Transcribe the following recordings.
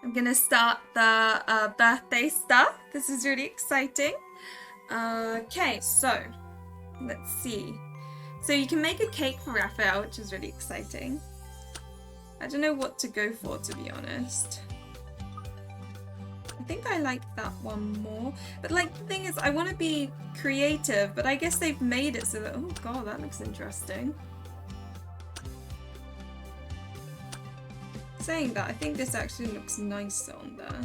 I'm gonna start the birthday stuff. This is really exciting. Okay, so let's see. So you can make a cake for Raphael, which is really exciting. I don't know what to go for, to be honest. I think I like that one more. But like, the thing is, I want to be creative, but I guess they've made it so that, oh god, that looks interesting. Saying that, I think this actually looks nice on there.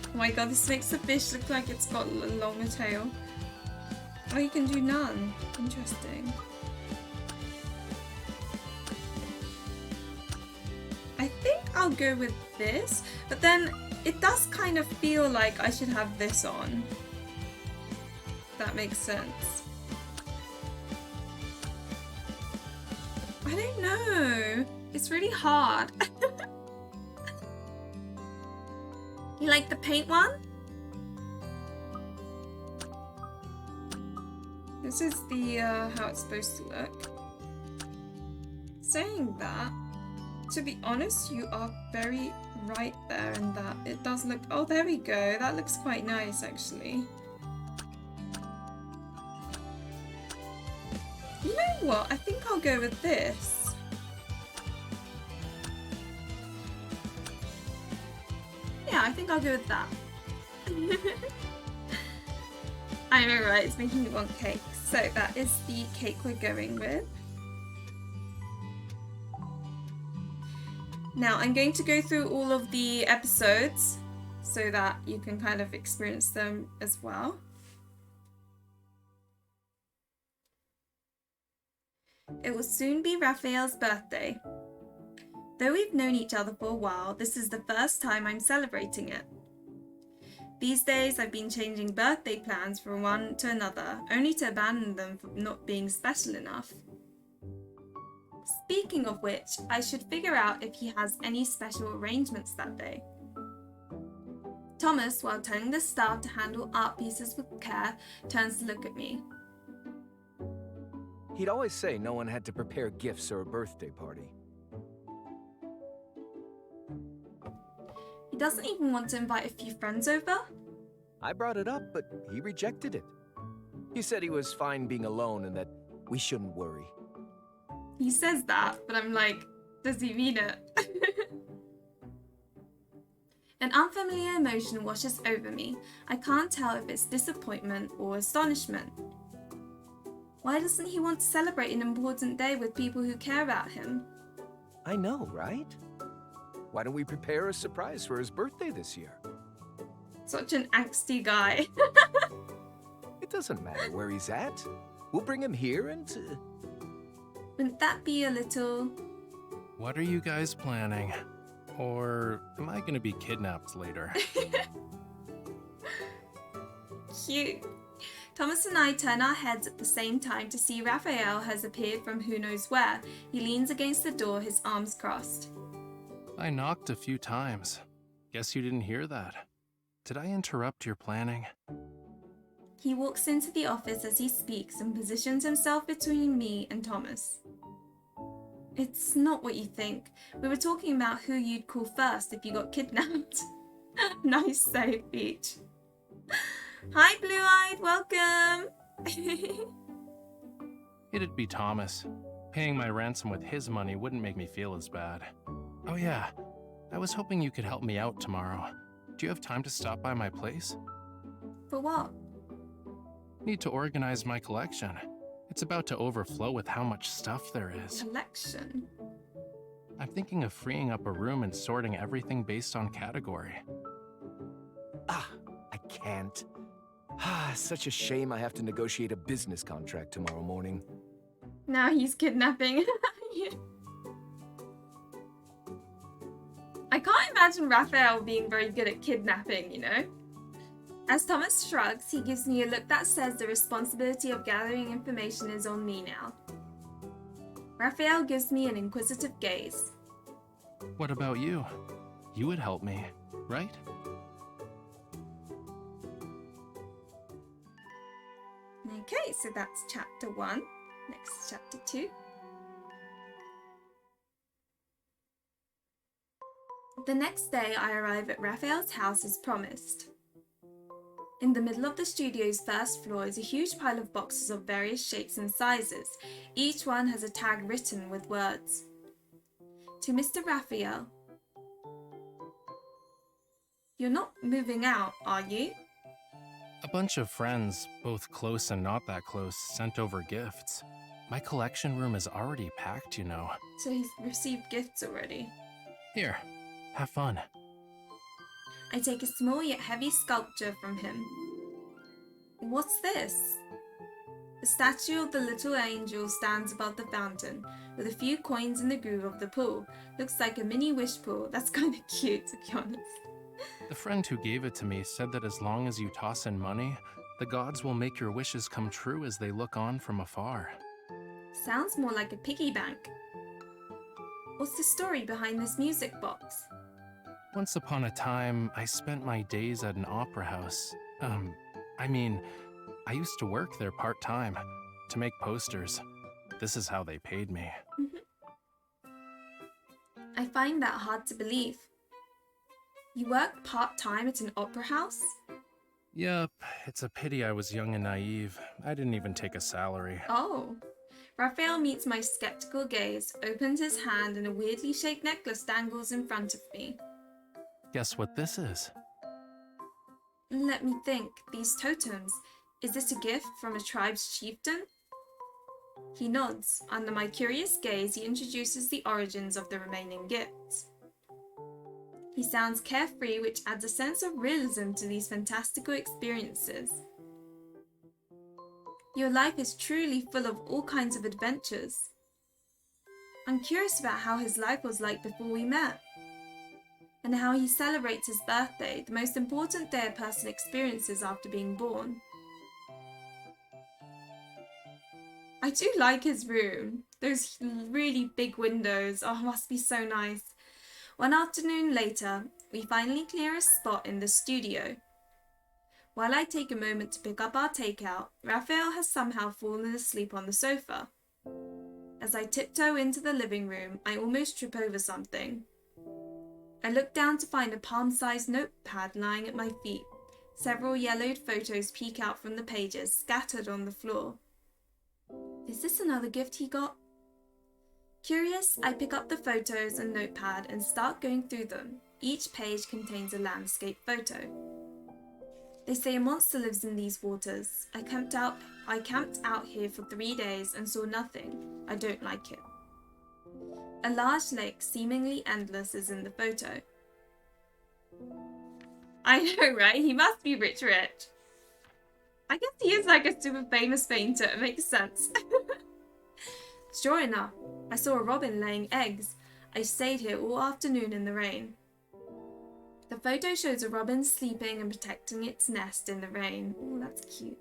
Oh my god, this makes the fish look like it's got a longer tail. Oh, you can do none. Interesting. I think I'll go with this, but then it does kind of feel like I should have this on. If that makes sense. I don't know. It's really hard. You like the paint one? This is the how it's supposed to look. Saying that, to be honest, you are very right there in that it does look. Oh, there we go. That looks quite nice, actually. You know what? I think I'll go with this. Yeah, I think I'll go with that. I know, right? It's making me want cake. So that is the cake we're going with. Now I'm going to go through all of the episodes so that you can kind of experience them as well. It will soon be Raphael's birthday. Though we've known each other for a while, this is the first time I'm celebrating it. These days I've been changing birthday plans from one to another, only to abandon them for not being special enough. Speaking of which, I should figure out if he has any special arrangements that day. Thomas, while telling the staff to handle art pieces with care, turns to look at me. He'd always say no one had to prepare gifts or a birthday party. He doesn't even want to invite a few friends over? I brought it up, but he rejected it. He said he was fine being alone and that we shouldn't worry. He says that, but I'm like, does he mean it? An unfamiliar emotion washes over me. I can't tell if it's disappointment or astonishment. Why doesn't he want to celebrate an important day with people who care about him? I know, right? Why don't we prepare a surprise for his birthday this year? Such an angsty guy. It doesn't matter where he's at. We'll bring him here and... Wouldn't that be a little... What are you guys planning? Or am I gonna be kidnapped later? Cute. Thomas and I turn our heads at the same time to see Raphael has appeared from who knows where. He leans against the door, his arms crossed. I knocked a few times. Guess you didn't hear that. Did I interrupt your planning? He walks into the office as he speaks and positions himself between me and Thomas. It's not what you think. We were talking about who you'd call first if you got kidnapped. Nice save, Peach. Hi, Blue-Eyed, welcome! It'd be Thomas. Paying my ransom with his money wouldn't make me feel as bad. Oh yeah, I was hoping you could help me out tomorrow. Do you have time to stop by my place? For what? Need to organize my collection. It's about to overflow with how much stuff there is. Collection? I'm thinking of freeing up a room and sorting everything based on category. I can't. Such a shame I have to negotiate a business contract tomorrow morning. Now he's kidnapping. I can't imagine Raphael being very good at kidnapping, you know? As Thomas shrugs, he gives me a look that says the responsibility of gathering information is on me now. Raphael gives me an inquisitive gaze. What about you? You would help me, right? Okay, so that's chapter 1. Next, chapter 2. The next day, I arrive at Raphael's house as promised. In the middle of the studio's first floor is a huge pile of boxes of various shapes and sizes. Each one has a tag written with words. To Mr. Raphael. You're not moving out, are you? A bunch of friends, both close and not that close, sent over gifts. My collection room is already packed, you know. So he's received gifts already. Here, have fun. I take a small yet heavy sculpture from him. What's this? The statue of the little angel stands above the fountain, with a few coins in the groove of the pool. Looks like a mini wish pool. That's kind of cute, to be honest. The friend who gave it to me said that as long as you toss in money, the gods will make your wishes come true as they look on from afar. Sounds more like a piggy bank. What's the story behind this music box? Once upon a time, I spent my days at an opera house. I used to work there part-time to make posters. This is how they paid me. I find that hard to believe. You work part-time at an opera house? Yep, it's a pity I was young and naive. I didn't even take a salary. Oh. Raphael meets my skeptical gaze, opens his hand, and a weirdly shaped necklace dangles in front of me. Guess what this is? Let me think. These totems. Is this a gift from a tribe's chieftain? He nods. Under my curious gaze, he introduces the origins of the remaining gifts. He sounds carefree, which adds a sense of realism to these fantastical experiences. Your life is truly full of all kinds of adventures. I'm curious about how his life was like before we met, and how he celebrates his birthday, the most important day a person experiences after being born. I do like his room. Those really big windows. Oh, must be so nice. One afternoon later, we finally clear a spot in the studio. While I take a moment to pick up our takeout, Raphael has somehow fallen asleep on the sofa. As I tiptoe into the living room, I almost trip over something. I look down to find a palm-sized notepad lying at my feet. Several yellowed photos peek out from the pages, scattered on the floor. Is this another gift he got? Curious, I pick up the photos and notepad and start going through them. Each page contains a landscape photo. They say a monster lives in these waters. I camped out here for 3 days and saw nothing. I don't like it. A large lake, seemingly endless, is in the photo. I know, right? He must be rich. I guess he is like a super famous painter. It makes sense. Sure enough, I saw a robin laying eggs. I stayed here all afternoon in the rain. The photo shows a robin sleeping and protecting its nest in the rain. Oh, that's cute.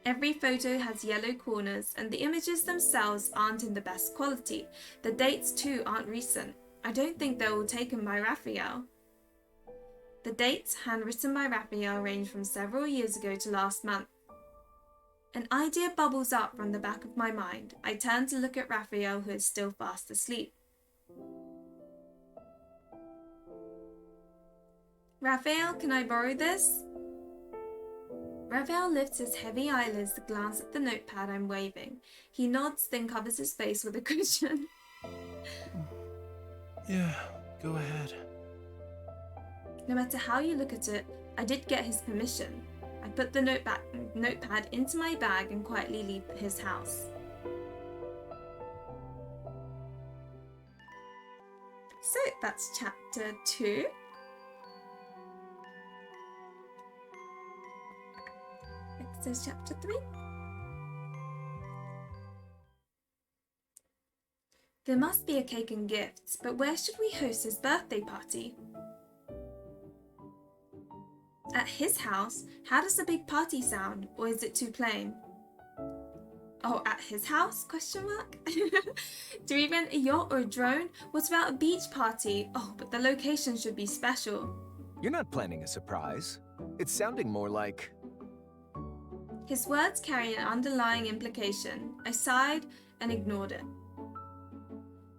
Every photo has yellow corners, and the images themselves aren't in the best quality. The dates too aren't recent. I don't think they're all taken by Raphael. The dates, handwritten by Raphael, range from several years ago to last month. An idea bubbles up from the back of my mind. I turn to look at Raphael, who is still fast asleep. Raphael, can I borrow this? Raphael lifts his heavy eyelids to glance at the notepad I'm waving. He nods, then covers his face with a cushion. Yeah, go ahead. No matter how you look at it, I did get his permission. I put the notepad into my bag and quietly leave his house. So that's chapter 2. Next is chapter 3. There must be a cake and gifts, but where should we host his birthday party? At his house? How does a big party sound? Or is it too plain? Oh, at his house? Question mark? Do we rent a yacht or a drone? What about a beach party? Oh, but the location should be special. You're not planning a surprise. It's sounding more like... His words carry an underlying implication. I sighed and ignored it.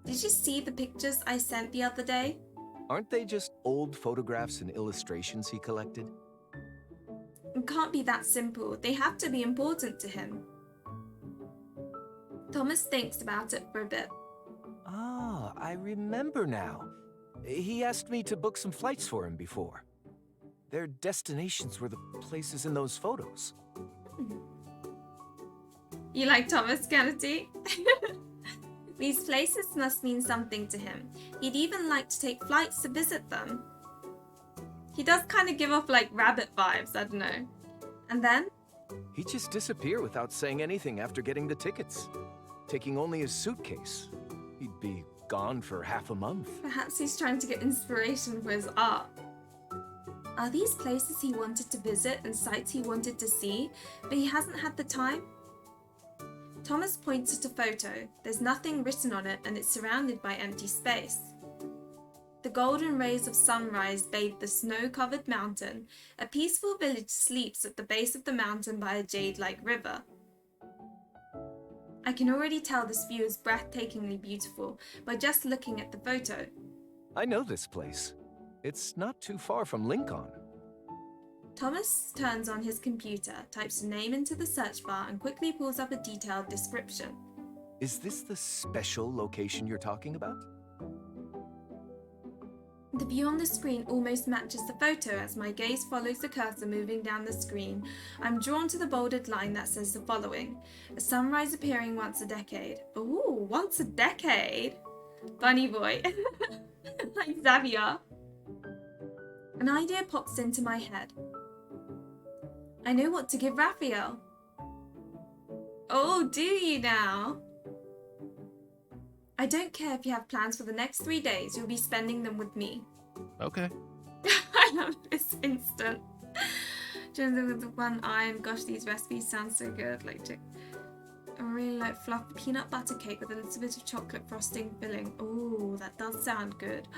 Did you see the pictures I sent the other day? Aren't they just old photographs and illustrations he collected? It can't be that simple. They have to be important to him. Thomas thinks about it for a bit. Ah, I remember now. He asked me to book some flights for him before. Their destinations were the places in those photos. You like Thomas, Kennedy? These places must mean something to him. He'd even like to take flights to visit them. He does kind of give off like rabbit vibes, I don't know. And then? He'd just disappear without saying anything after getting the tickets. Taking only his suitcase. He'd be gone for half a month. Perhaps he's trying to get inspiration for his art. Are these places he wanted to visit and sites he wanted to see, but he hasn't had the time? Thomas points at a photo. There's nothing written on it and it's surrounded by empty space. The golden rays of sunrise bathe the snow-covered mountain. A peaceful village sleeps at the base of the mountain by a jade-like river. I can already tell this view is breathtakingly beautiful by just looking at the photo. I know this place. It's not too far from Lincoln. Thomas turns on his computer, types a name into the search bar, and quickly pulls up a detailed description. Is this the special location you're talking about? The view on the screen almost matches the photo as my gaze follows the cursor moving down the screen. I'm drawn to the bolded line that says the following. A sunrise appearing once a decade. Ooh, once a decade? Bunny boy. Like Xavier. An idea pops into my head. I know what to give Raphael. Oh, do you now? I don't care if you have plans for the next 3 days, you'll be spending them with me. Okay. I love this instant. Gender with the one eye, and gosh, these recipes sound so good. Like, I really like fluffed peanut butter cake with a little bit of chocolate frosting filling. Oh, that does sound good.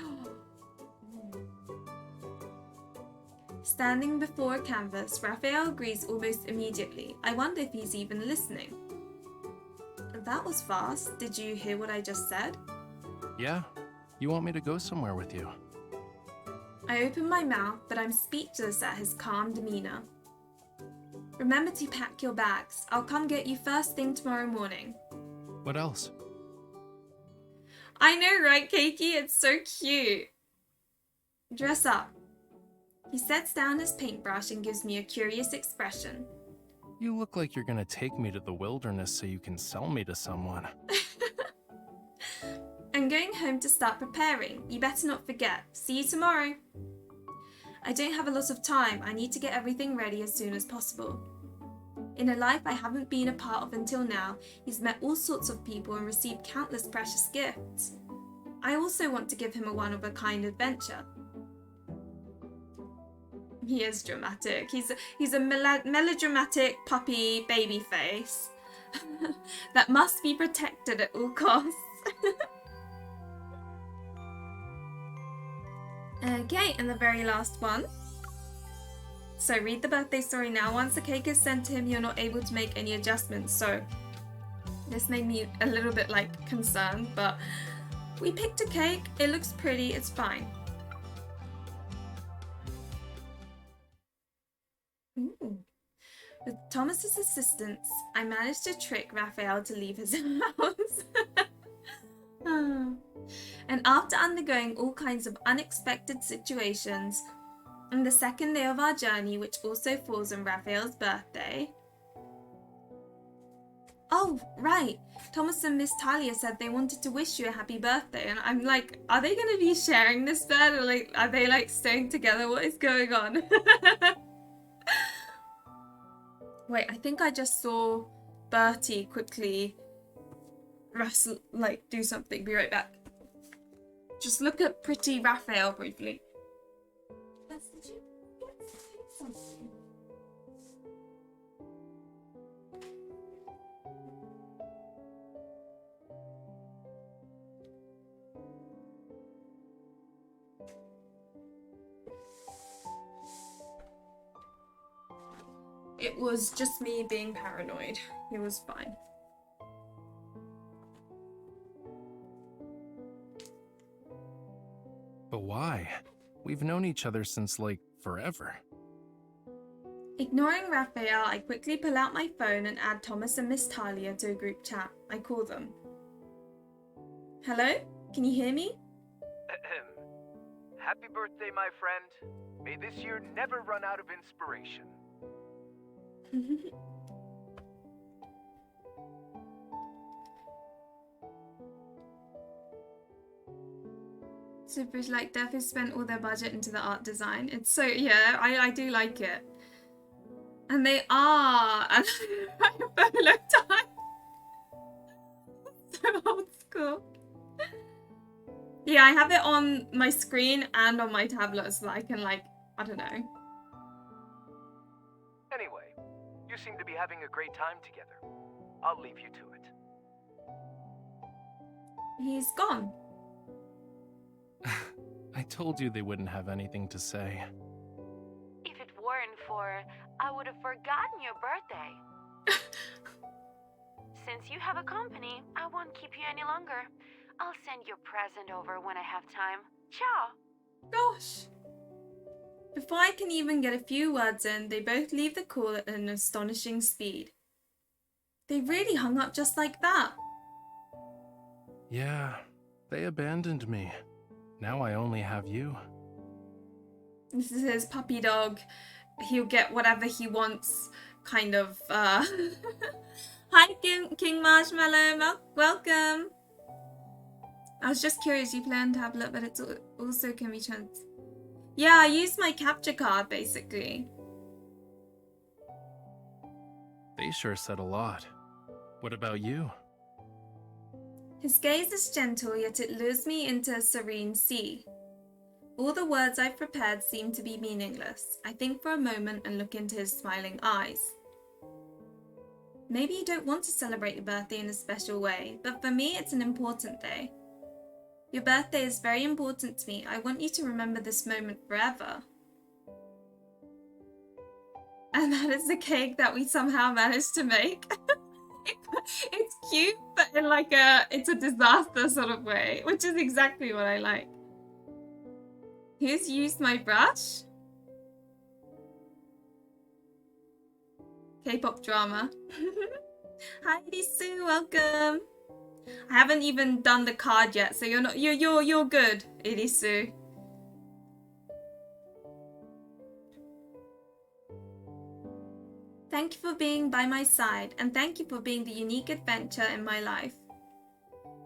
Standing before a canvas, Raphael agrees almost immediately. I wonder if he's even listening. That was fast. Did you hear what I just said? Yeah? You want me to go somewhere with you? I open my mouth, but I'm speechless at his calm demeanor. Remember to pack your bags. I'll come get you first thing tomorrow morning. What else? I know, right, Keiki? It's so cute. Dress up. He sets down his paintbrush and gives me a curious expression. You look like you're gonna take me to the wilderness so you can sell me to someone. I'm going home to start preparing. You better not forget. See you tomorrow. I don't have a lot of time. I need to get everything ready as soon as possible. In a life I haven't been a part of until now, he's met all sorts of people and received countless precious gifts. I also want to give him a one-of-a-kind adventure. He is dramatic. He's a melodramatic puppy baby face that must be protected at all costs. Okay, and the very last one. So read the birthday story now. Once the cake is sent to him, you're not able to make any adjustments. So this made me a little bit like concerned, but we picked a cake. It looks pretty. It's fine. Ooh. With Thomas's assistance, I managed to trick Raphael to leave his house. And after undergoing all kinds of unexpected situations, on the second day of our journey, which also falls on Raphael's birthday... Oh, right. Thomas and Miss Talia said they wanted to wish you a happy birthday, and I'm like, are they going to be sharing this bed, or like, are they like staying together? What is going on? Wait, I think I just saw Bertie quickly wrestle, like, do something. Be right back. Just look at pretty Raphael briefly. Did you say something? It was just me being paranoid. It was fine. But why? We've known each other since, like, forever. Ignoring Raphael, I quickly pull out my phone and add Thomas and Miss Talia to a group chat. I call them. Hello? Can you hear me? Happy birthday, my friend. May this year never run out of inspiration. Supers like Def has spent all their budget into the art design. It's so, yeah, I do like it. And they are. And photo time. So old school. Yeah, I have it on my screen and on my tablet so that I can, like, I don't know. Anyway, you seem to be having a great time together. I'll leave you to it. He's gone. I told you they wouldn't have anything to say. If it weren't for, I would have forgotten your birthday. Since you have a company, I won't keep you any longer. I'll send your present over when I have time. Ciao! Gosh. Before I can even get a few words in, they both leave the call at an astonishing speed. They really hung up just like that. Yeah, they abandoned me. Now I only have you. This is his puppy dog. He'll get whatever he wants, kind of, Hi, King Marshmallow. Welcome. I was just curious, you play on tablet, but it also can be trans... Yeah, I use my capture card, basically. They sure said a lot. What about you? His gaze is gentle, yet it lures me into a serene sea. All the words I've prepared seem to be meaningless. I think for a moment and look into his smiling eyes. Maybe you don't want to celebrate your birthday in a special way, but for me it's an important day. Your birthday is very important to me. I want you to remember this moment forever. And that is the cake that we somehow managed to make. It's cute, but in like it's a disaster sort of way, which is exactly what I like. Who's used my brush? K-pop drama. Hi, Sue, welcome. I haven't even done the card yet, so you're good, Irisu. Thank you for being by my side, and thank you for being the unique adventure in my life.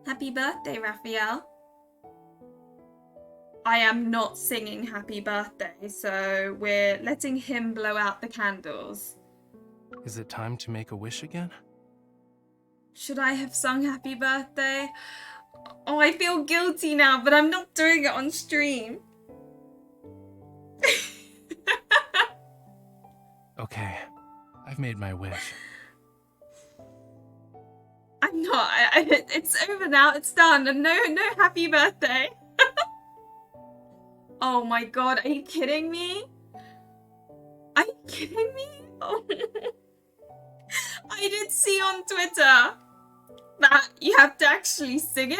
Happy birthday, Raphael. I am not singing happy birthday, so we're letting him blow out the candles. Is it time to make a wish again? Should I have sung happy birthday? Oh, I feel guilty now, but I'm not doing it on stream. Okay, I've made my wish. I'm not. It's over now. It's done. And no happy birthday. Oh my god, are you kidding me? Are you kidding me? Oh. I did see on Twitter that you have to actually sing it.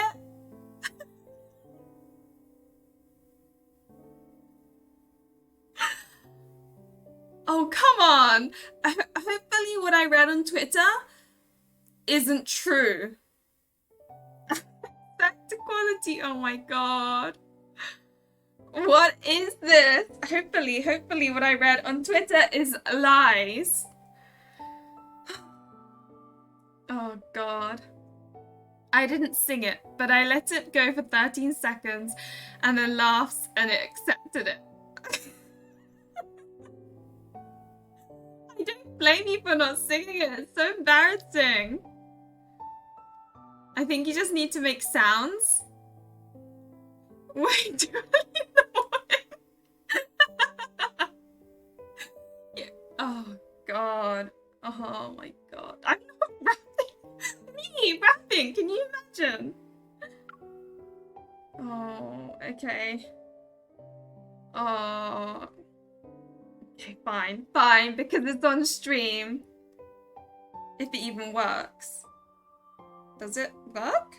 Oh, come on. Hopefully what I read on Twitter isn't true. Back to quality. Oh my god. What is this? Hopefully what I read on Twitter is lies. Oh god. I didn't sing it, but I let it go for 13 seconds and then laughs and it accepted it. I don't blame you for not singing it. It's so embarrassing. I think you just need to make sounds. Wait, do I in the morning? Yeah. Oh god. Oh my god. I'm not rapping. Me rapping. Can you imagine? Oh, okay. Oh. Okay, fine, fine, because it's on stream. If it even works. Does it work?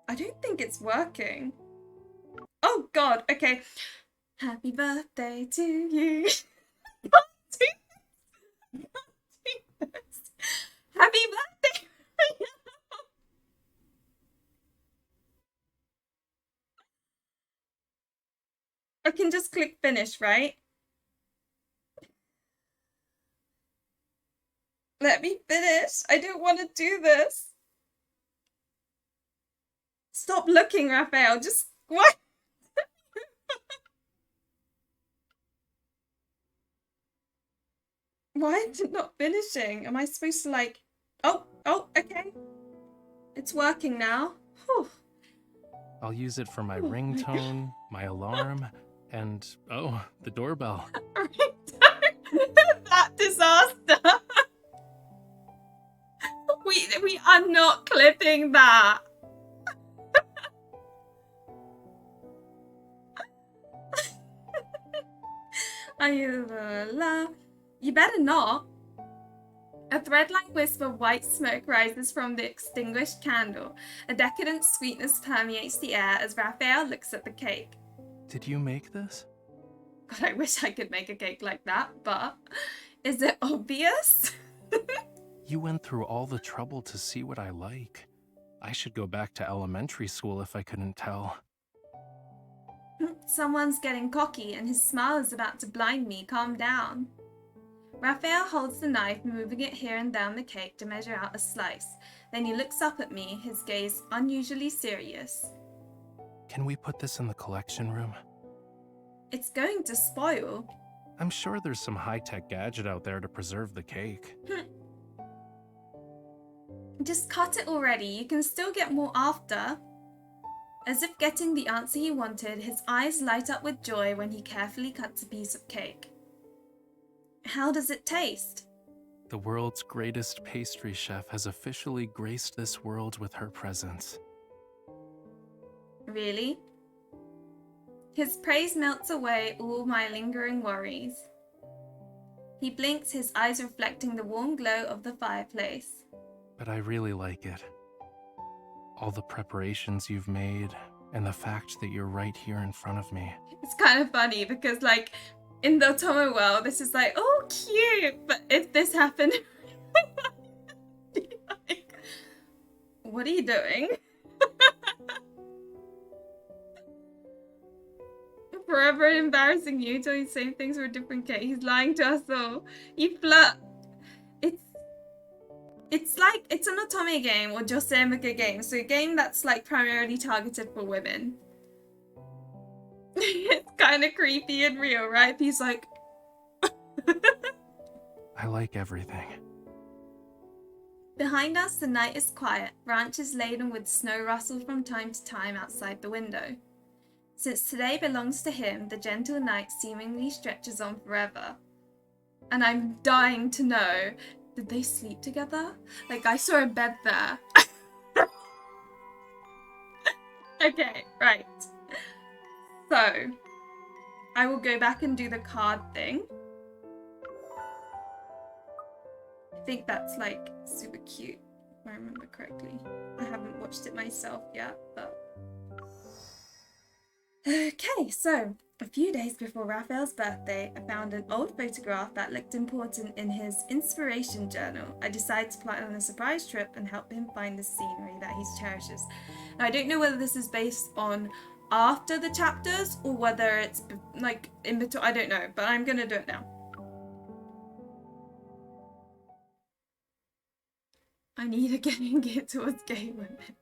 I don't think it's working. Oh god, okay. Happy birthday to you. Happy birthday. I can just click finish, right? Let me finish. I don't want to do this. Stop looking, Raphael. Just what? Why is it not finishing? Am I supposed to like... Oh, okay. It's working now. Whew. I'll use it for my ringtone, my alarm, and, oh, the doorbell. That disaster. We are not clipping that. You better not. A thread-like wisp of white smoke rises from the extinguished candle. A decadent sweetness permeates the air as Raphael looks at the cake. Did you make this? God, I wish I could make a cake like that, but is it obvious? You went through all the trouble to see what I like. I should go back to elementary school if I couldn't tell. Someone's getting cocky and his smile is about to blind me. Calm down. Raphael holds the knife, moving it here and there on the cake to measure out a slice. Then he looks up at me, his gaze unusually serious. Can we put this in the collection room? It's going to spoil. I'm sure there's some high-tech gadget out there to preserve the cake. Just cut it already. You can still get more after. As if getting the answer he wanted, his eyes light up with joy when he carefully cuts a piece of cake. How does it taste? The world's greatest pastry chef has officially graced this world with her presence. Really? His praise melts away all my lingering worries. He blinks, his eyes reflecting the warm glow of the fireplace. But I really like it. All the preparations you've made, and the fact that you're right here in front of me. It's kind of funny because, like, in the Otomo world, this is like, oh, cute. But if this happened, like, what are you doing? Forever embarrassing you, doing the same things for a different case. He's lying to us all. You flirt. It's like, it's an otome game or josemuka game, so a game that's like primarily targeted for women. It's kind of creepy and real, right? He's like... I like everything. Behind us, the night is quiet, branches laden with snow rustle from time to time outside the window. Since today belongs to him, the gentle night seemingly stretches on forever. And I'm dying to know, did they sleep together? Like, I saw a bed there. Okay, right. So, I will go back and do the card thing. I think that's, like, super cute, if I remember correctly. I haven't watched it myself yet, but... Okay, so a few days before Raphael's birthday, I found an old photograph that looked important in his inspiration journal. I decided to plan on a surprise trip and help him find the scenery that he cherishes. Now, I don't know whether this is based on after the chapters or whether it's like in between. I don't know, but I'm gonna do it now. I need a getting geared towards gay women.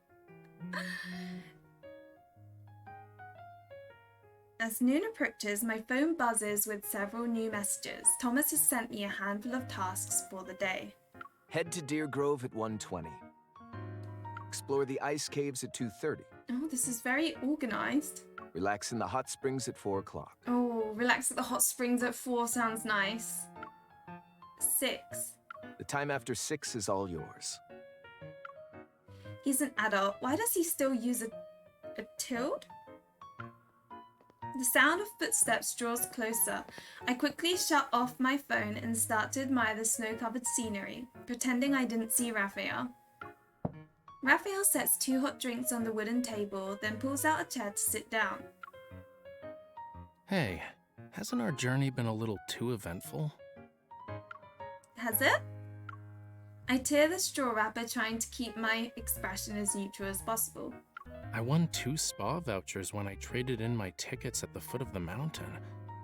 As noon approaches, my phone buzzes with several new messages. Thomas has sent me a handful of tasks for the day. Head to Deer Grove at 1:20. Explore the ice caves at 2:30. Oh, this is very organized. Relax in the hot springs at 4 o'clock. Oh, relax at the hot springs at 4 sounds nice. 6. The time after 6 is all yours. He's an adult. Why does he still use a tilde? The sound of footsteps draws closer. I quickly shut off my phone and start to admire the snow-covered scenery, pretending I didn't see Raphael. Raphael sets 2 hot drinks on the wooden table, then pulls out a chair to sit down. Hey, hasn't our journey been a little too eventful? Has it? I tear the straw wrapper, trying to keep my expression as neutral as possible. I won 2 spa vouchers when I traded in my tickets at the foot of the mountain,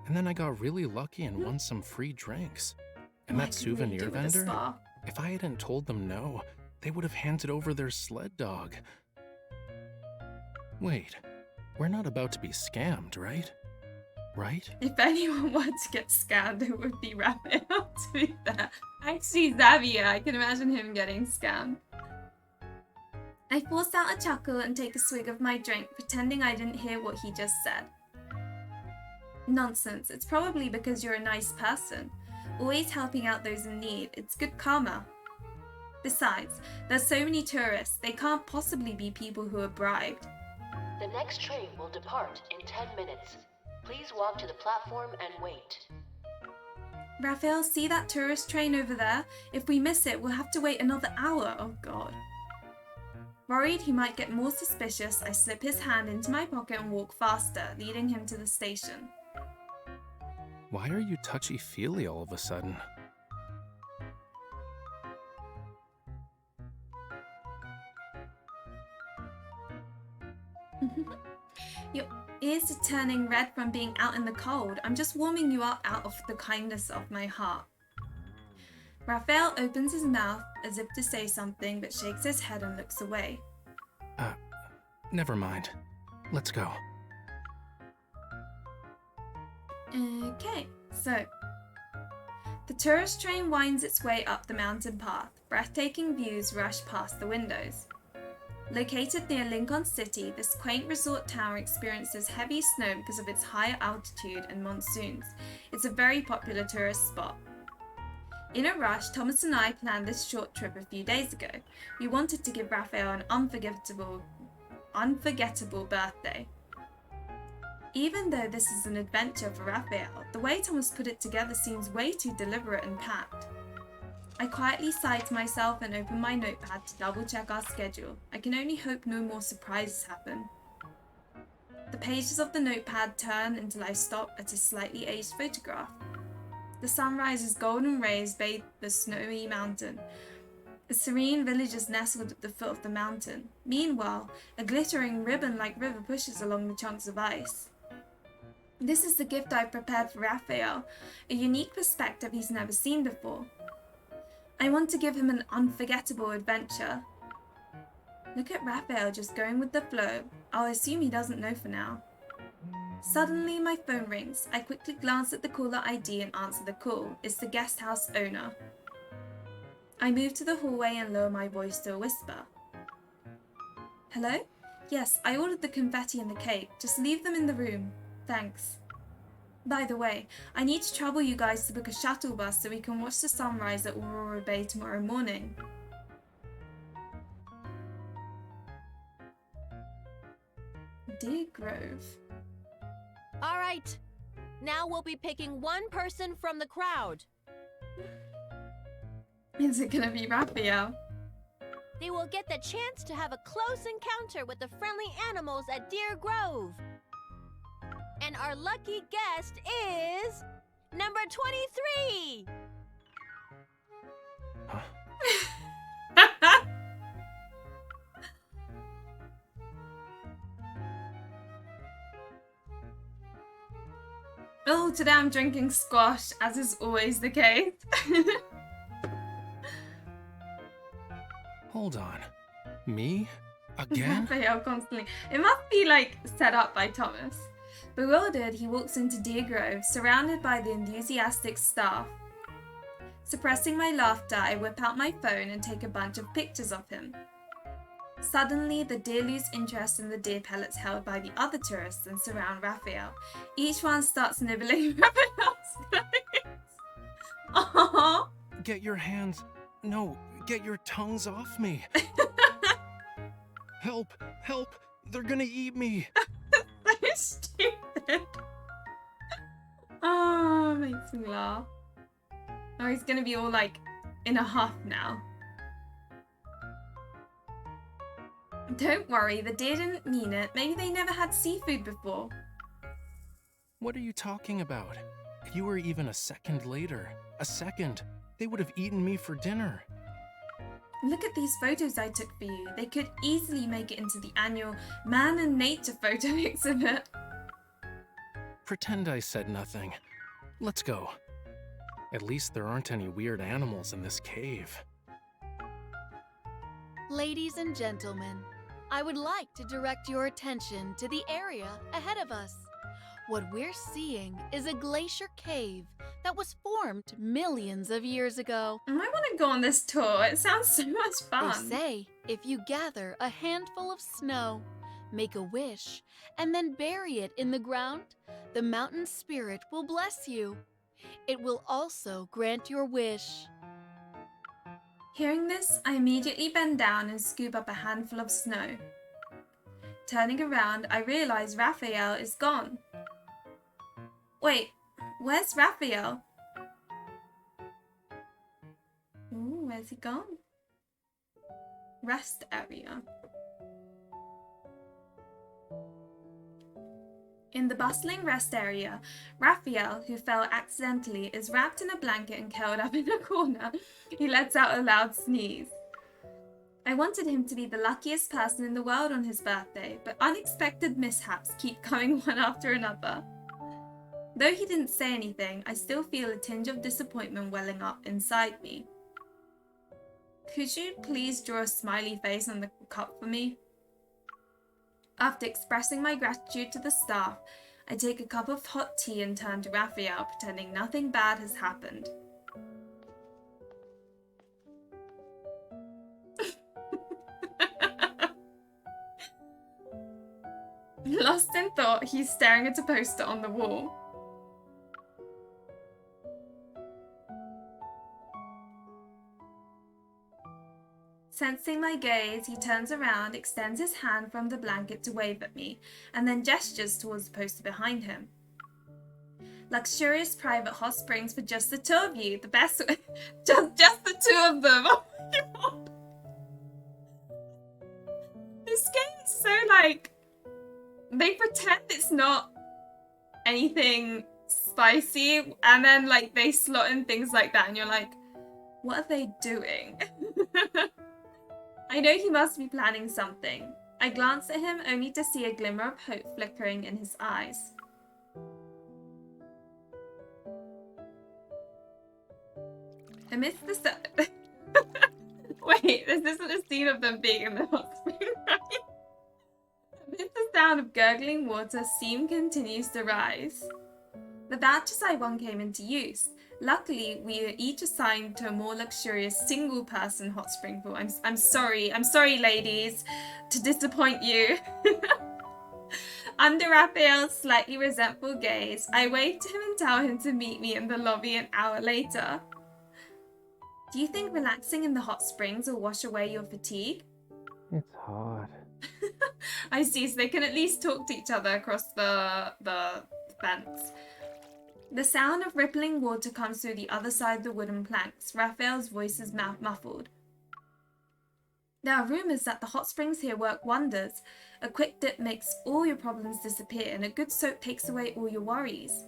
and then I got really lucky and won some free drinks. And Why that couldn't we souvenir do with a vendor, spa? if I hadn't told them no, they would have handed over their sled dog. Wait, we're not about to be scammed, right? Right? If anyone wanted to get scammed, it would be Raphael, to be fair. Actually, Xavier, I can imagine him getting scammed. I force out a chuckle and take a swig of my drink, pretending I didn't hear what he just said. Nonsense, it's probably because you're a nice person. Always helping out those in need, it's good karma. Besides, there's so many tourists, they can't possibly be people who are bribed. The next train will depart in 10 minutes. Please walk to the platform and wait. Raphael, see that tourist train over there? If we miss it, we'll have to wait another hour. Oh god. Worried he might get more suspicious, I slip his hand into my pocket and walk faster, leading him to the station. Why are you touchy-feely all of a sudden? Your ears are turning red from being out in the cold. I'm just warming you up out of the kindness of my heart. Raphael opens his mouth as if to say something, but shakes his head and looks away. Never mind. Let's go. Okay, so the tourist train winds its way up the mountain path. Breathtaking views rush past the windows. Located near Lincoln City, this quaint resort town experiences heavy snow because of its higher altitude and monsoons. It's a very popular tourist spot. In a rush, Thomas and I planned this short trip a few days ago. We wanted to give Raphael an unforgettable birthday. Even though this is an adventure for Raphael, the way Thomas put it together seems way too deliberate and packed. I quietly sigh to myself and open my notepad to double check our schedule. I can only hope no more surprises happen. The pages of the notepad turn until I stop at a slightly aged photograph. The sunrise's golden rays bathe the snowy mountain. A serene village is nestled at the foot of the mountain. Meanwhile, a glittering ribbon-like river pushes along the chunks of ice. This is the gift I've prepared for Raphael, a unique perspective he's never seen before. I want to give him an unforgettable adventure. Look at Raphael just going with the flow. I'll assume he doesn't know for now. Suddenly my phone rings. I quickly glance at the caller ID and answer the call. It's the guest house owner. I move to the hallway and lower my voice to a whisper. Hello? Yes, I ordered the confetti and the cake. Just leave them in the room. Thanks. By the way, I need to trouble you guys to book a shuttle bus so we can watch the sunrise at Aurora Bay tomorrow morning. Deer Grove. All right. Now we'll be picking one person from the crowd. Is it gonna be Raphael? They will get the chance to have a close encounter with the friendly animals at Deer Grove. And our lucky guest is number 23. Huh? Oh, today I'm drinking squash, as is always the case. Hold on. Me? Again? Raphael constantly. It must be like set up by Thomas. Bewildered, he walks into Deer Grove, surrounded by the enthusiastic staff. Suppressing my laughter, I whip out my phone and take a bunch of pictures of him. Suddenly, the deer lose interest in the deer pellets held by the other tourists and surround Raphael. Each one starts nibbling Raphael's clothes. Aww. Get your hands... No, get your tongues off me. Help! Help! They're gonna eat me! So stupid. Oh, makes me laugh. Oh, he's gonna be all like in a huff now. Don't worry, the deer didn't mean it. Maybe they never had seafood before. What are you talking about? If you were even a second later, they would have eaten me for dinner. Look at these photos I took for you. They could easily make it into the annual Man and Nature photo exhibit. Pretend I said nothing. Let's go. At least there aren't any weird animals in this cave. Ladies and gentlemen, I would like to direct your attention to the area ahead of us. What we're seeing is a glacier cave that was formed millions of years ago. I want to go on this tour. It sounds so much fun. They say if you gather a handful of snow, make a wish, and then bury it in the ground, the mountain spirit will bless you. It will also grant your wish. Hearing this, I immediately bend down and scoop up a handful of snow. Turning around, I realize Raphael is gone. Wait, where's Raphael? Ooh, where's he gone? Rest area. In the bustling rest area, Raphael, who fell accidentally, is wrapped in a blanket and curled up in a corner. He lets out a loud sneeze. I wanted him to be the luckiest person in the world on his birthday, but unexpected mishaps keep coming one after another. Though he didn't say anything, I still feel a tinge of disappointment welling up inside me. Could you please draw a smiley face on the cup for me? After expressing my gratitude to the staff, I take a cup of hot tea and turn to Raphael, pretending nothing bad has happened. Lost in thought, he's staring at a poster on the wall. Sensing my gaze, he turns around, extends his hand from the blanket to wave at me, and then gestures towards the poster behind him. Luxurious private hot springs for just the two of you. The best just the two of them. Oh my god. This game is so like, they pretend it's not anything spicy, and then like they slot in things like that, and you're like, what are they doing? I know he must be planning something. I glance at him only to see a glimmer of hope flickering in his eyes. Amidst the Wait, this isn't a scene of them being in the hot spring, right? Amidst the sound of gurgling water, steam continues to rise. The vouchers I won came into use. Luckily, we were each assigned to a more luxurious single-person hot spring pool. I'm sorry, ladies, to disappoint you. Under Raphael's slightly resentful gaze, I wave to him and tell him to meet me in the lobby an hour later. Do you think relaxing in the hot springs will wash away your fatigue? It's hot. I see, so they can at least talk to each other across the fence. The sound of rippling water comes through the other side of the wooden planks. Raphael's voice is muffled. There are rumors that the hot springs here work wonders. A quick dip makes all your problems disappear, and a good soak takes away all your worries.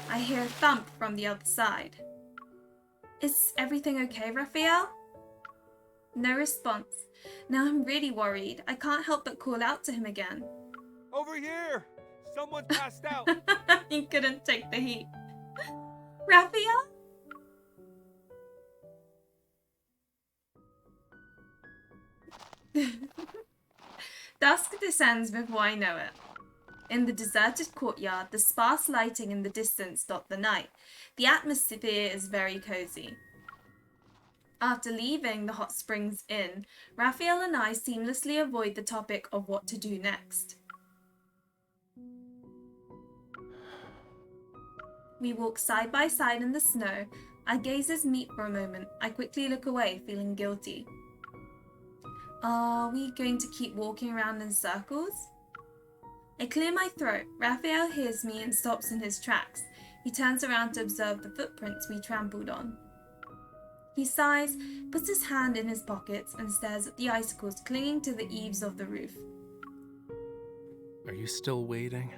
I hear a thump from the other side. Is everything okay, Raphael? No response. Now I'm really worried. I can't help but call out to him again. Over here! Someone passed out! He couldn't take the heat. Raphael? Dusk descends before I know it. In the deserted courtyard, the sparse lighting in the distance dot the night. The atmosphere is very cozy. After leaving the hot springs inn, Raphael and I seamlessly avoid the topic of what to do next. We walk side by side in the snow. Our gazes meet for a moment. I quickly look away, feeling guilty. Are we going to keep walking around in circles? I clear my throat. Raphael hears me and stops in his tracks. He turns around to observe the footprints we trampled on. He sighs, puts his hand in his pockets, and stares at the icicles clinging to the eaves of the roof. Are you still waiting?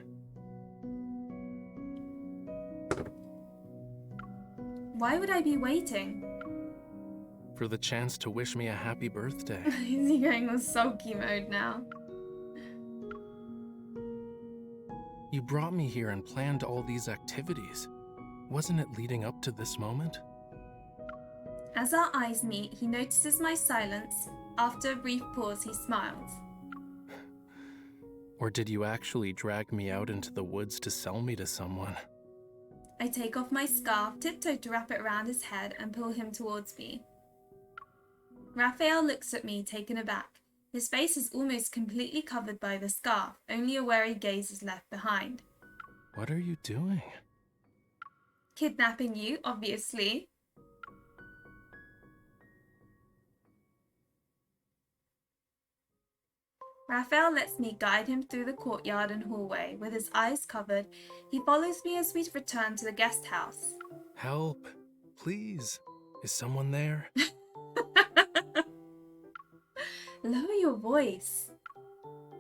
Why would I be waiting? For the chance to wish me a happy birthday. Is he going on sulky mode now? You brought me here and planned all these activities. Wasn't it leading up to this moment? As our eyes meet, he notices my silence. After a brief pause, he smiles. Or did you actually drag me out into the woods to sell me to someone? I take off my scarf, tiptoe to wrap it around his head, and pull him towards me. Raphael looks at me, taken aback. His face is almost completely covered by the scarf, only a wary gaze is left behind. What are you doing? Kidnapping you, obviously. Raphael lets me guide him through the courtyard and hallway. With his eyes covered, he follows me as we return to the guest house. Help, please. Is someone there? Lower your voice.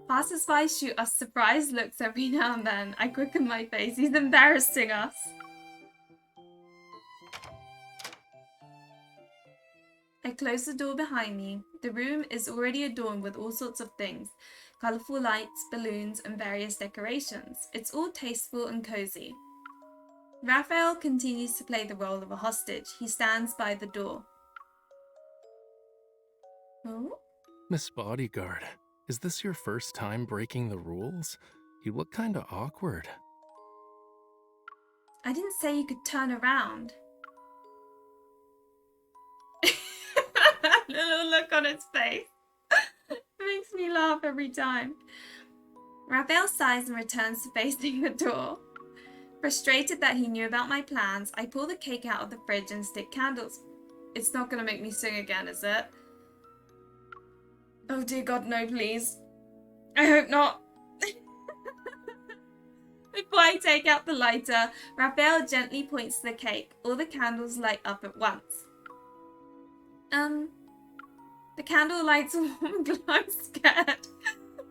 Passers-by shoot us surprised looks every now and then. I quicken my face. He's embarrassing us. I close the door behind me. The room is already adorned with all sorts of things. Colourful lights, balloons, and various decorations. It's all tasteful and cozy. Raphael continues to play the role of a hostage. He stands by the door. Oh? Miss Bodyguard, is this your first time breaking the rules? You look kinda awkward. I didn't say you could turn around. Little look on its face. Makes me laugh every time. Raphael sighs and returns to facing the door. Frustrated that he knew about my plans, I pull the cake out of the fridge and stick candles. It's not gonna make me sing again, is it? Oh dear God, no, please. I hope not. Before I take out the lighter, Raphael gently points to the cake. All the candles light up at once. The candle lights a warm glow. I'm scared.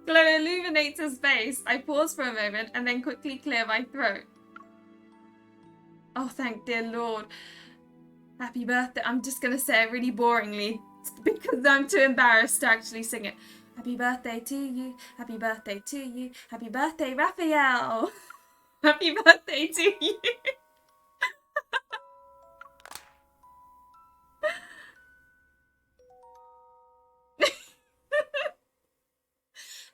Glow illuminates his face. I pause for a moment and then quickly clear my throat. Oh, thank dear Lord. Happy birthday. I'm just going to say it really boringly because I'm too embarrassed to actually sing it. Happy birthday to you. Happy birthday to you. Happy birthday, Raphael. Happy birthday to you.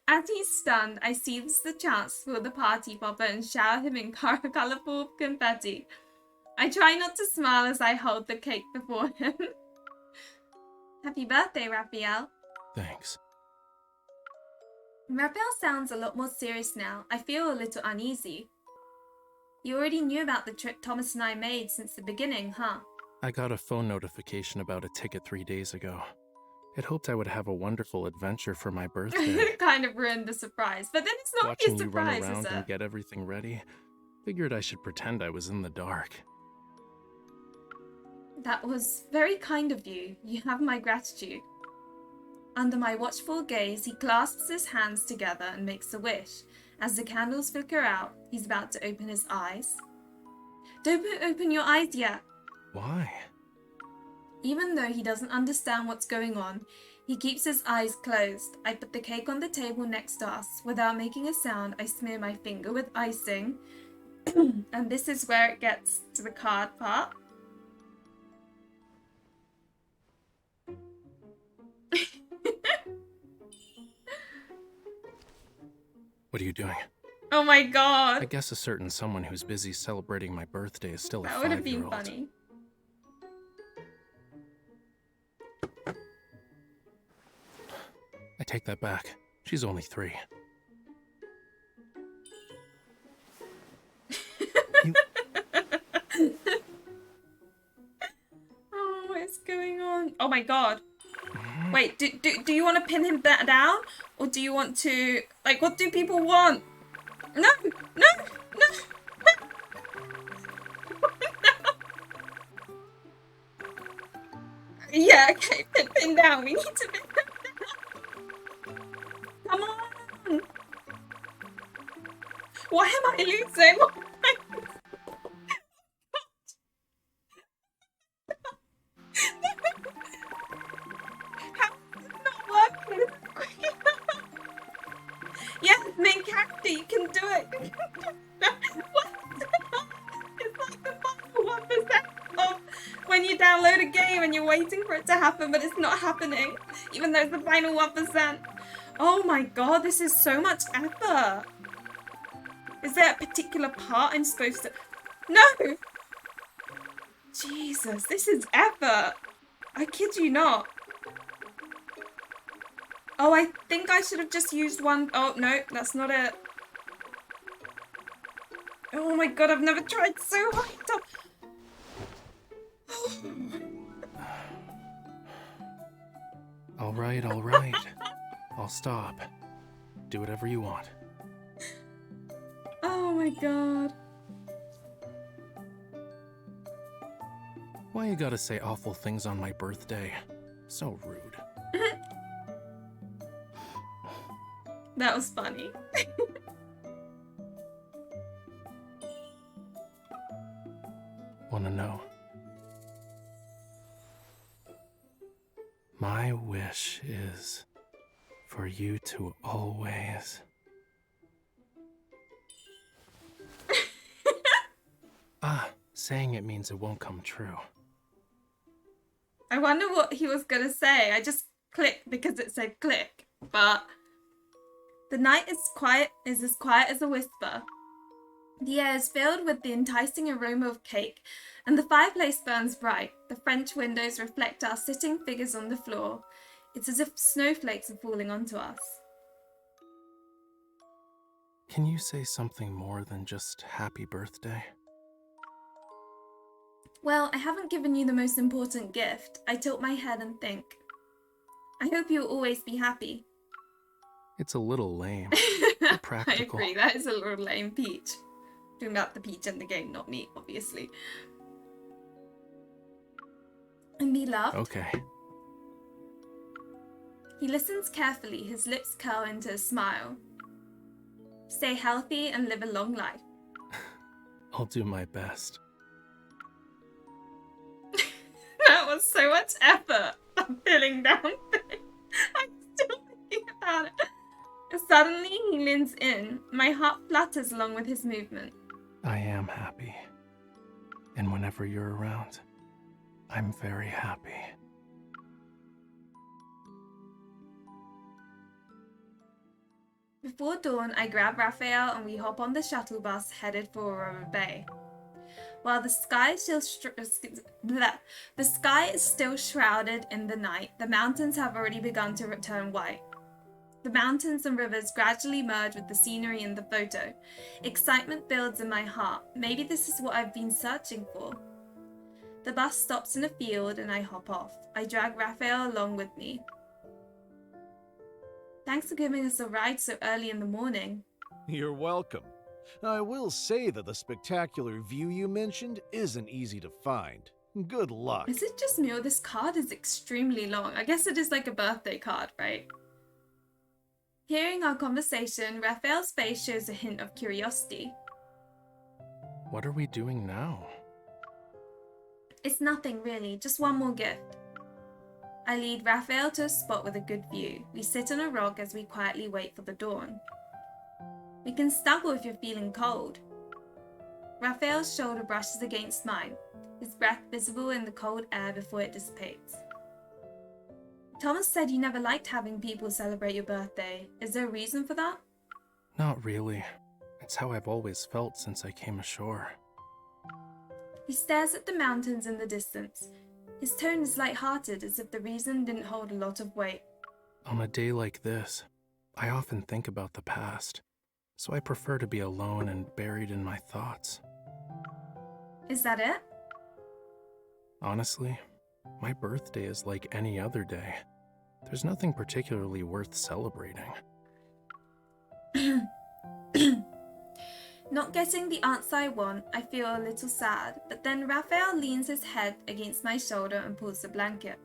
As he's stunned, I seize the chance to pull the party popper and shower him in colourful confetti. I try not to smile as I hold the cake before him. Happy birthday, Raphael. Thanks. Raphael sounds a lot more serious now. I feel a little uneasy. You already knew about the trip Thomas and I made since the beginning, huh? I got a phone notification about a ticket 3 days ago. It hoped I would have a wonderful adventure for my birthday. It kind of ruined the surprise, but then it's not Watching a you run surprise, around is and it? get everything ready, figured I should pretend I was in the dark. That was very kind of you. You have my gratitude. Under my watchful gaze, he clasps his hands together and makes a wish. As the candles flicker out, he's about to open his eyes. Don't open your eyes yet. Why? Even though he doesn't understand what's going on, he keeps his eyes closed. I put the cake on the table next to us. Without making a sound, I smear my finger with icing. And this is where it gets to the card part. What are you doing? Oh my God. I guess a certain someone who's busy celebrating my birthday is still a That would have been 5-year-old. funny. I take that back. She's only 3. Oh, what's going on? Oh my God. Wait, do you want to pin him down? Or do you want to... Like, what do people want? No, no, no. Yeah, okay, pin down. We need to pin down. Come on. Why am I losing? Oh my God. How is this not working? Yes, main character, you can do it. What? It's like the final 1% of when you download a game and you're waiting for it to happen, but it's not happening, even though it's the final 1%. Oh my God, this is so much effort. Is there a particular part I'm supposed to... No! Jesus, this is effort. I kid you not. Oh, I think I should have just used one... Oh, no, that's not it. Oh my God, I've never tried so hard to... All right, all right. I'll stop. Do whatever you want. Oh my God. Why you gotta say awful things on my birthday? So rude. That was funny. Wanna know? My wish is for you to always... saying it means it won't come true. I wonder what he was gonna say. I just clicked because it said click, but the night is as quiet as a whisper. The air is filled with the enticing aroma of cake, and the fireplace burns bright. The French windows reflect our sitting figures on the floor. It's as if snowflakes are falling onto us. Can you say something more than just happy birthday? Well, I haven't given you the most important gift. I tilt my head and think. I hope you'll always be happy. It's a little lame. I Practical. agree, that is a little lame, Peach. Talking about the Peach in the game, not me, obviously. And be loved. Okay. He listens carefully, his lips curl into a smile. Stay healthy and live a long life. I'll do my best. That was so much effort. I'm feeling down. I'm still thinking about it. Suddenly he leans in. My heart flutters along with his movement. I am happy. And whenever you're around, I'm very happy. Before dawn, I grab Raphael and we hop on the shuttle bus headed for Aurora Bay. While the sky is still shrouded in the night, the mountains have already begun to turn white. The mountains and rivers gradually merge with the scenery in the photo. Excitement builds in my heart. Maybe this is what I've been searching for. The bus stops in a field and I hop off. I drag Raphael along with me. Thanks for giving us a ride so early in the morning. You're welcome. I will say that the spectacular view you mentioned isn't easy to find. Good luck. Is it just me or this card is extremely long? I guess it is like a birthday card, right? Hearing our conversation, Raphael's face shows a hint of curiosity. What are we doing now? It's nothing really, just one more gift. I lead Raphael to a spot with a good view. We sit on a rock as we quietly wait for the dawn. We can snuggle if you're feeling cold. Raphael's shoulder brushes against mine, his breath visible in the cold air before it dissipates. Thomas said you never liked having people celebrate your birthday. Is there a reason for that? Not really. It's how I've always felt since I came ashore. He stares at the mountains in the distance. His tone is light-hearted, as if the reason didn't hold a lot of weight. On a day like this, I often think about the past, so I prefer to be alone and buried in my thoughts. Is that it? Honestly, my birthday is like any other day. There's nothing particularly worth celebrating. Not getting the answer I want, I feel a little sad, but then Raphael leans his head against my shoulder and pulls the blanket.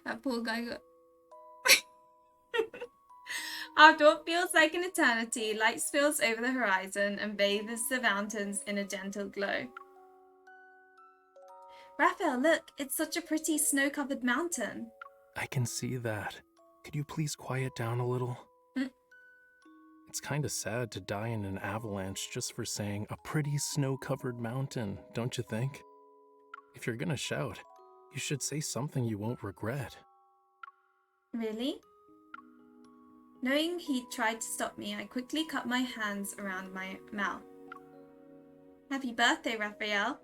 That poor guy got... After what feels like an eternity, light spills over the horizon and bathes the mountains in a gentle glow. Raphael, look, it's such a pretty snow-covered mountain. I can see that. Could you please quiet down a little? It's kinda sad to die in an avalanche just for saying a pretty snow-covered mountain, don't you think? If you're gonna shout, you should say something you won't regret. Really? Knowing he tried to stop me, I quickly cut my hands around my mouth. Happy birthday, Raphael.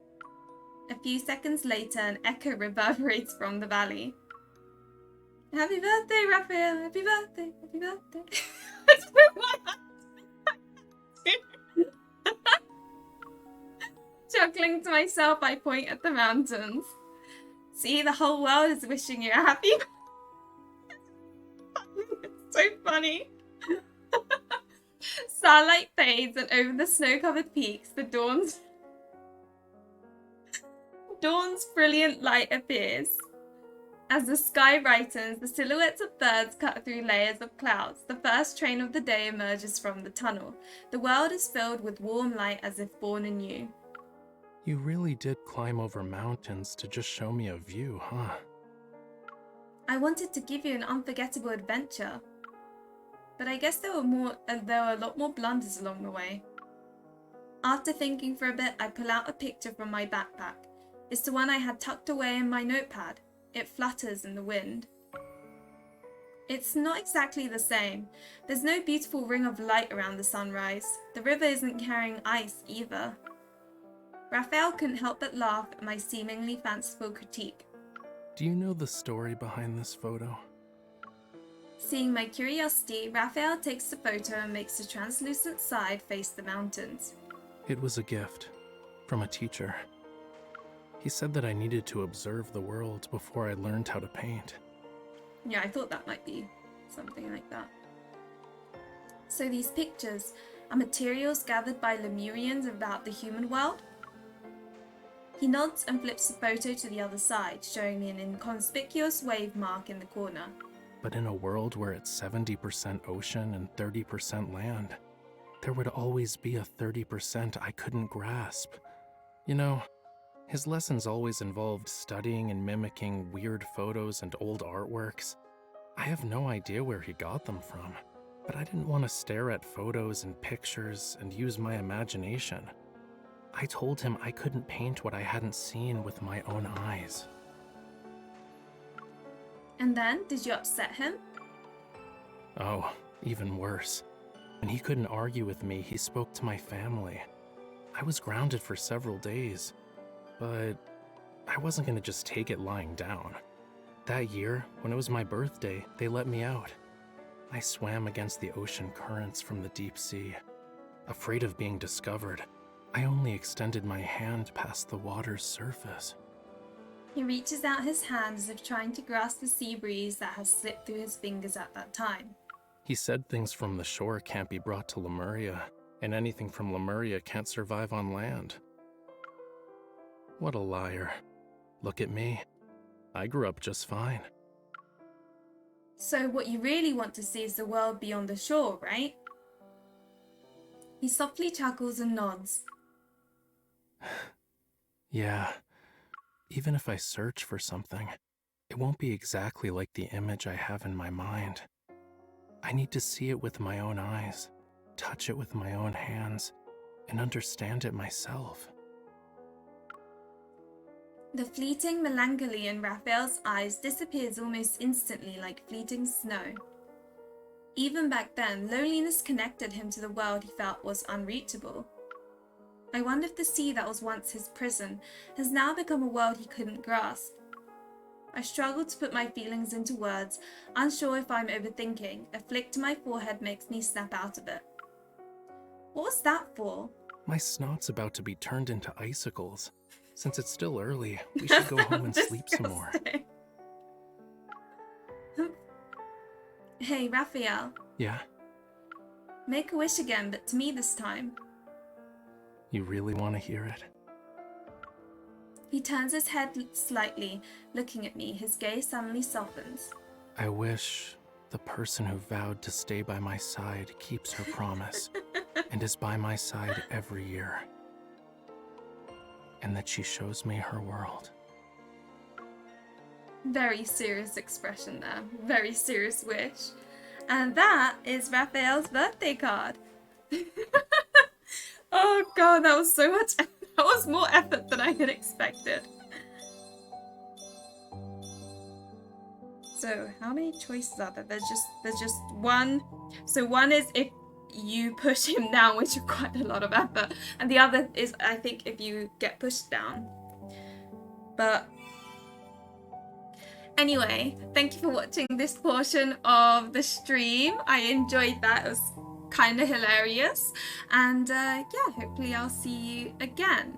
A few seconds later, an echo reverberates from the valley. Happy birthday, Raphael! Happy birthday! Happy birthday! Chuckling to myself, I point at the mountains. See, the whole world is wishing you a happy birthday. It's so funny. Starlight fades, and over the snow-covered peaks, the dawn's brilliant light appears. As the sky brightens, the silhouettes of birds cut through layers of clouds. The first train of the day emerges from the tunnel. The world is filled with warm light as if born anew. You really did climb over mountains to just show me a view, huh? I wanted to give you an unforgettable adventure. But I guess there were a lot more blunders along the way. After thinking for a bit, I pull out a picture from my backpack. It's the one I had tucked away in my notepad. It flutters in the wind. It's not exactly the same. There's no beautiful ring of light around the sunrise. The river isn't carrying ice either. Raphael couldn't help but laugh at my seemingly fanciful critique. Do you know the story behind this photo? Seeing my curiosity, Raphael takes the photo and makes the translucent side face the mountains. It was a gift from a teacher. He said that I needed to observe the world before I learned how to paint. Yeah, I thought that might be something like that. So these pictures are materials gathered by Lemurians about the human world? He nods and flips the photo to the other side, showing me an inconspicuous wave mark in the corner. But in a world where it's 70% ocean and 30% land, there would always be a 30% I couldn't grasp. You know, his lessons always involved studying and mimicking weird photos and old artworks. I have no idea where he got them from, but I didn't want to stare at photos and pictures and use my imagination. I told him I couldn't paint what I hadn't seen with my own eyes. And then, did you upset him? Oh, even worse. When he couldn't argue with me, he spoke to my family. I was grounded for several days. But I wasn't going to just take it lying down. That year, when it was my birthday, they let me out. I swam against the ocean currents from the deep sea. Afraid of being discovered, I only extended my hand past the water's surface. He reaches out his hand as if trying to grasp the sea breeze that has slipped through his fingers at that time. He said things from the shore can't be brought to Lemuria, and anything from Lemuria can't survive on land. What a liar. Look at me. I grew up just fine. So what you really want to see is the world beyond the shore, right? He softly chuckles and nods. Yeah. Even if I search for something, it won't be exactly like the image I have in my mind. I need to see it with my own eyes, touch it with my own hands, and understand it myself. The fleeting melancholy in Raphael's eyes disappears almost instantly like fleeting snow. Even back then, loneliness connected him to the world he felt was unreachable. I wonder if the sea that was once his prison has now become a world he couldn't grasp. I struggle to put my feelings into words, unsure if I'm overthinking. A flick to my forehead makes me snap out of it. What was that for? My snot's about to be turned into icicles. Since it's still early, we should go home and sleep some more. Hey, Raphael. Yeah? Make a wish again, but to me this time. You really want to hear it? He turns his head slightly, looking at me. His gaze suddenly softens. I wish the person who vowed to stay by my side keeps her promise and is by my side every year. And that she shows me her world. Very serious expression there. Very serious wish. And that is Raphael's birthday card. Oh god, that was so much. That was more effort than I had expected. So how many choices are there? There's just one. So one is if you push him down, which is quite a lot of effort, and the other is I think if you get pushed down. But anyway, thank you for watching this portion of the stream. I enjoyed that. It was kind of hilarious. And yeah, hopefully I'll see you again.